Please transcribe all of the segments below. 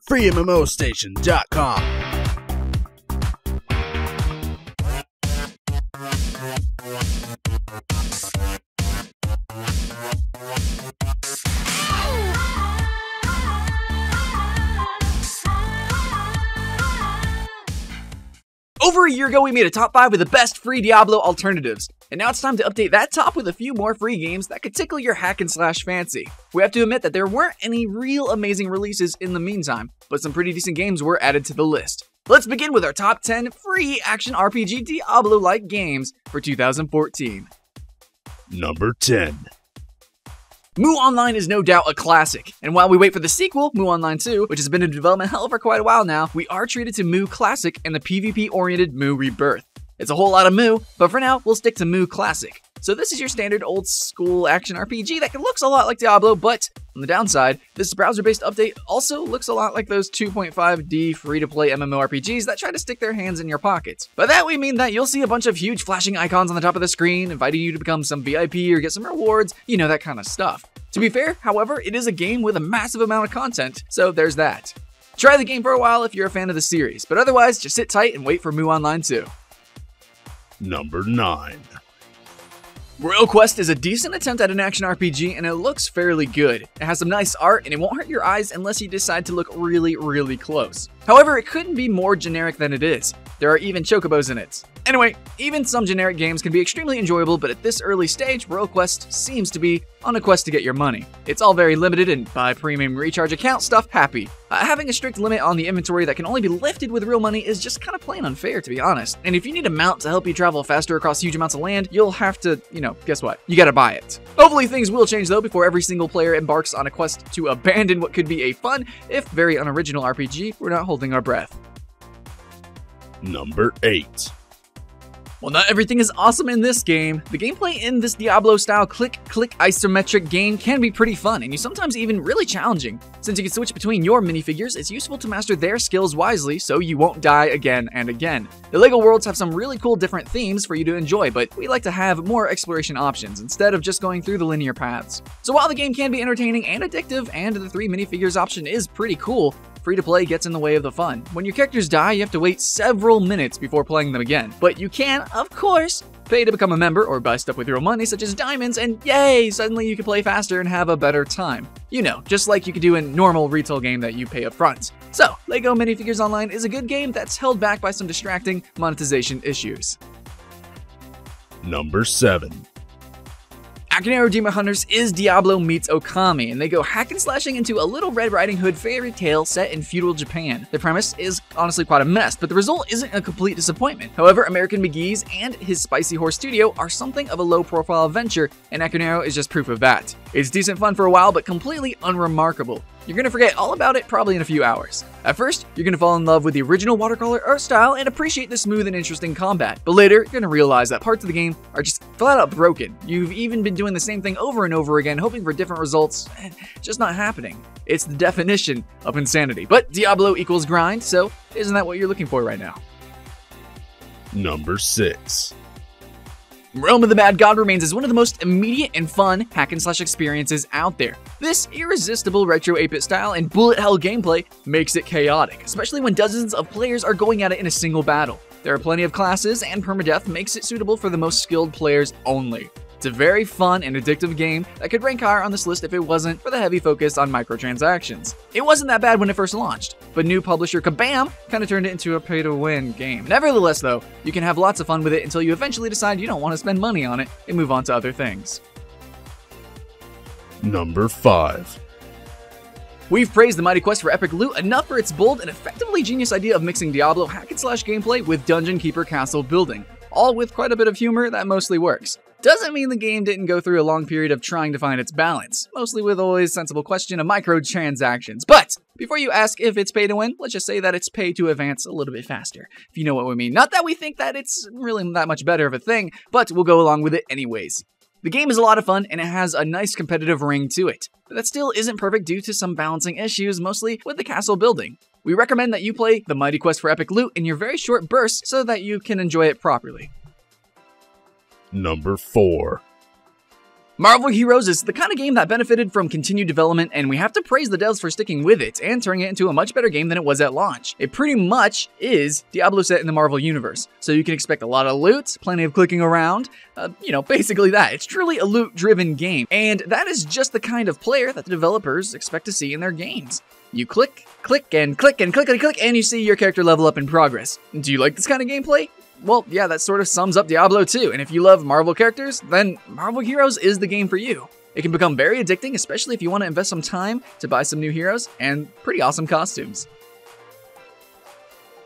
FreeMMOStation.com. Over a year ago, we made a top 5 with the best free Diablo alternatives, and now it's time to update that top with a few more free games that could tickle your hack and slash fancy. We have to admit that there weren't any real amazing releases in the meantime, but some pretty decent games were added to the list. Let's begin with our top 10 free action RPG Diablo-like games for 2014. Number 10. Mu Online is no doubt a classic, and while we wait for the sequel, Mu Online 2, which has been in development hell for quite a while now, we are treated to Mu Classic and the PvP-oriented Mu Rebirth. It's a whole lot of Mu, but for now, we'll stick to Mu Classic. So this is your standard old-school action RPG that looks a lot like Diablo, but on the downside, this browser-based update also looks a lot like those 2.5D free-to-play MMORPGs that try to stick their hands in your pockets. By that we mean that you'll see a bunch of huge flashing icons on the top of the screen, inviting you to become some VIP or get some rewards, you know, that kind of stuff. To be fair, however, it is a game with a massive amount of content, so there's that. Try the game for a while if you're a fan of the series, but otherwise, just sit tight and wait for Mu Online 2. Number 9. Royal Quest is a decent attempt at an action RPG, and it looks fairly good. It has some nice art, and it won't hurt your eyes unless you decide to look really, really close. However, it couldn't be more generic than it is. There are even chocobos in it. Anyway, even some generic games can be extremely enjoyable, but at this early stage, Royal Quest seems to be on a quest to get your money. It's all very limited and buy premium recharge account stuff happy. Having a strict limit on the inventory that can only be lifted with real money is just kind of plain unfair, to be honest. And if you need a mount to help you travel faster across huge amounts of land, you'll have to, guess what? You gotta buy it. Hopefully things will change though before every single player embarks on a quest to abandon what could be a fun, if very unoriginal RPG. We're not holding our breath. Number 8. While not everything is awesome in this game, the gameplay in this Diablo-style click-click isometric game can be pretty fun, and sometimes even really challenging. Since you can switch between your minifigures, it's useful to master their skills wisely so you won't die again and again. The LEGO worlds have some really cool different themes for you to enjoy, but we like to have more exploration options instead of just going through the linear paths. So while the game can be entertaining and addictive, and the 3 minifigures option is pretty cool, free-to-play gets in the way of the fun. When your characters die, you have to wait several minutes before playing them again. But you can, of course, pay to become a member or buy stuff with real money such as diamonds, and yay, suddenly you can play faster and have a better time. You know, just like you could do in a normal retail game that you pay up front. So, LEGO Minifigures Online is a good game that's held back by some distracting monetization issues. Number 7. AKANEIRO Demon Hunters is Diablo meets Okami, and they go hack and slashing into a Little Red Riding Hood fairy tale set in feudal Japan. The premise is honestly quite a mess, but the result isn't a complete disappointment. However, American McGee's and his Spicy Horse Studio are something of a low-profile venture, and AKANEIRO is just proof of that. It's decent fun for a while, but completely unremarkable. You're gonna forget all about it probably in a few hours. At first, you're gonna fall in love with the original watercolor art style and appreciate the smooth and interesting combat. But later, you're gonna realize that parts of the game are just flat out broken. You've even been doing the same thing over and over again, hoping for different results, and just not happening. It's the definition of insanity. But Diablo equals grind, so isn't that what you're looking for right now? Number 6. Realm of the Mad God remains as one of the most immediate and fun hack and slash experiences out there. This irresistible retro 8-bit style and bullet hell gameplay makes it chaotic, especially when dozens of players are going at it in a single battle. There are plenty of classes, and permadeath makes it suitable for the most skilled players only. It's a very fun and addictive game that could rank higher on this list if it wasn't for the heavy focus on microtransactions. It wasn't that bad when it first launched, but new publisher Kabam kind of turned it into a pay-to-win game. Nevertheless though, you can have lots of fun with it until you eventually decide you don't want to spend money on it and move on to other things. Number 5. We've praised the Mighty Quest for epic loot enough for its bold and effectively genius idea of mixing Diablo hack and slash gameplay with Dungeon Keeper castle building, all with quite a bit of humor that mostly works. Doesn't mean the game didn't go through a long period of trying to find its balance, mostly with always sensible question of microtransactions. But before you ask if it's pay to win, let's just say that it's pay to advance a little bit faster, if you know what we mean. Not that we think that it's really that much better of a thing, but we'll go along with it anyways. The game is a lot of fun, and it has a nice competitive ring to it, but that still isn't perfect due to some balancing issues, mostly with the castle building. We recommend that you play the Mighty Quest for epic loot in your very short bursts so that you can enjoy it properly. Number 4. Marvel Heroes is the kind of game that benefited from continued development, and we have to praise the devs for sticking with it and turning it into a much better game than it was at launch. It pretty much is Diablo set in the Marvel universe, so you can expect a lot of loot, plenty of clicking around, basically that. It's truly a loot-driven game, and that is just the kind of player that the developers expect to see in their games. You click, click, and click, and click, and click, and you see your character level up in progress. Do you like this kind of gameplay? Well, yeah, that sort of sums up Diablo 2, and if you love Marvel characters, then Marvel Heroes is the game for you. It can become very addicting, especially if you want to invest some time to buy some new heroes and pretty awesome costumes.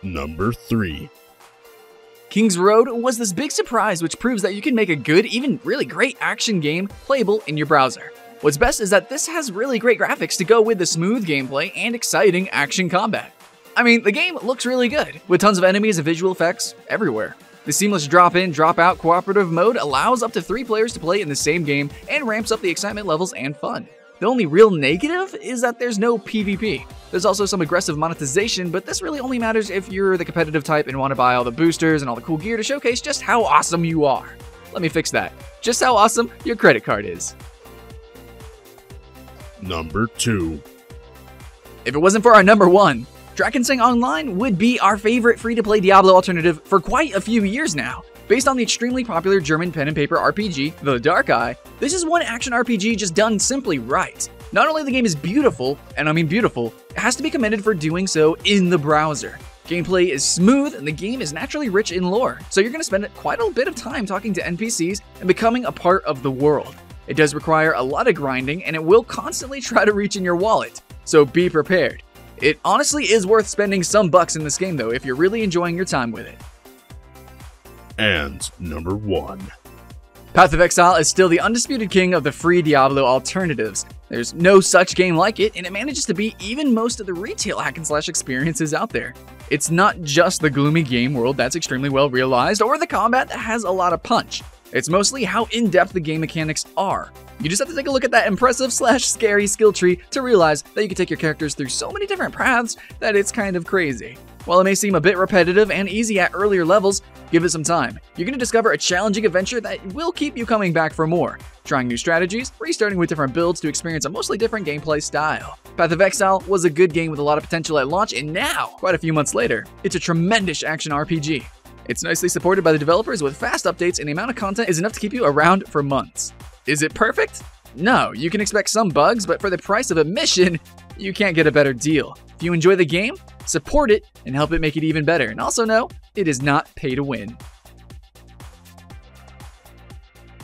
Number 3. KINGSROAD was this big surprise which proves that you can make a good, even really great action game playable in your browser. What's best is that this has really great graphics to go with the smooth gameplay and exciting action combat. I mean, the game looks really good, with tons of enemies and visual effects everywhere. The seamless drop-in, drop-out cooperative mode allows up to 3 players to play in the same game and ramps up the excitement levels and fun. The only real negative is that there's no PvP. There's also some aggressive monetization, but this really only matters if you're the competitive type and want to buy all the boosters and all the cool gear to showcase just how awesome you are. Let me fix that. Just how awesome your credit card is. Number 2. If it wasn't for our number 1, DRAKENSANG Online would be our favorite free-to-play Diablo alternative for quite a few years now. Based on the extremely popular German pen and paper RPG, The Dark Eye, this is one action RPG just done simply right. Not only the game is beautiful, and I mean beautiful, it has to be commended for doing so in the browser. Gameplay is smooth, and the game is naturally rich in lore, so you're going to spend quite a bit of time talking to NPCs and becoming a part of the world. It does require a lot of grinding, and it will constantly try to reach in your wallet, so be prepared. It honestly is worth spending some bucks in this game though if you're really enjoying your time with it. And number 1. Path of Exile is still the undisputed king of the free Diablo alternatives. There's no such game like it, and it manages to beat even most of the retail hack-and-slash experiences out there. It's not just the gloomy game world that's extremely well realized, or the combat that has a lot of punch. It's mostly how in-depth the game mechanics are. You just have to take a look at that impressive/scary skill tree to realize that you can take your characters through so many different paths that it's kind of crazy. While it may seem a bit repetitive and easy at earlier levels, give it some time. You're going to discover a challenging adventure that will keep you coming back for more, trying new strategies, restarting with different builds to experience a mostly different gameplay style. Path of Exile was a good game with a lot of potential at launch, and now, quite a few months later, it's a tremendous action RPG. It's nicely supported by the developers with fast updates, and the amount of content is enough to keep you around for months. Is it perfect? No, you can expect some bugs, but for the price of admission, you can't get a better deal. If you enjoy the game, support it and help it make it even better. And also know, it is not pay to win.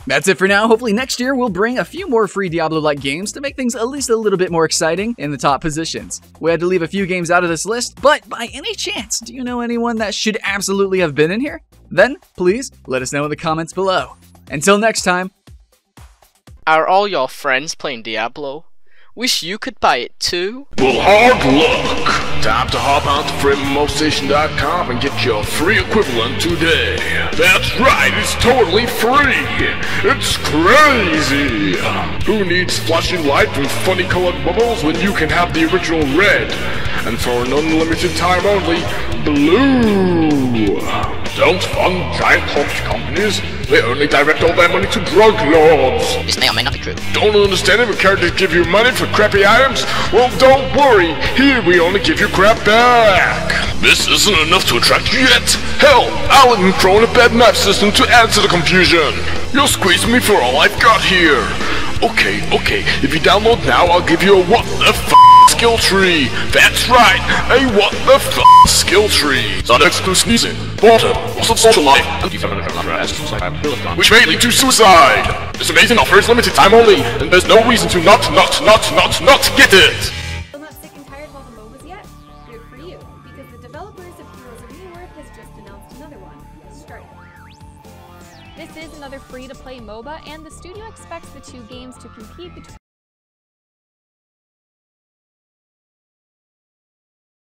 That's it for now. Hopefully next year we'll bring a few more free Diablo-like games to make things at least a little bit more exciting in the top positions. We had to leave a few games out of this list, but by any chance, do you know anyone that should absolutely have been in here? Then, please, let us know in the comments below. Until next time. Are all your friends playing Diablo? Wish you could buy it too? Well, hard luck! Time to hop on to FreeMMOStation.com and get your free equivalent today. That's right, it's totally free! It's crazy! Who needs flashing light with funny colored bubbles when you can have the original red? And for an unlimited time only, blue! Don't fund giant corporate companies. They only direct all their money to drug lords. This may or may not be true. Don't understand it when characters give you money for crappy items? Well, don't worry. Here we only give you crap back. This isn't enough to attract you yet. Hell, I'll even throw in a bad map system to add to the confusion. You'll squeeze me for all I've got here. Okay. If you download now, I'll give you a what the f skill tree. That's right, a what the f skill tree. Not exclusive. Water, also social life, which may lead to suicide. This amazing offer is limited time only, and there's no reason to not get it. Still not sick and tired of all the MOBAs yet? Good for you, because the developers of Heroes of Newerth has just announced another one, Strike. This is another free-to-play MOBA, and the studio expects the two games to compete between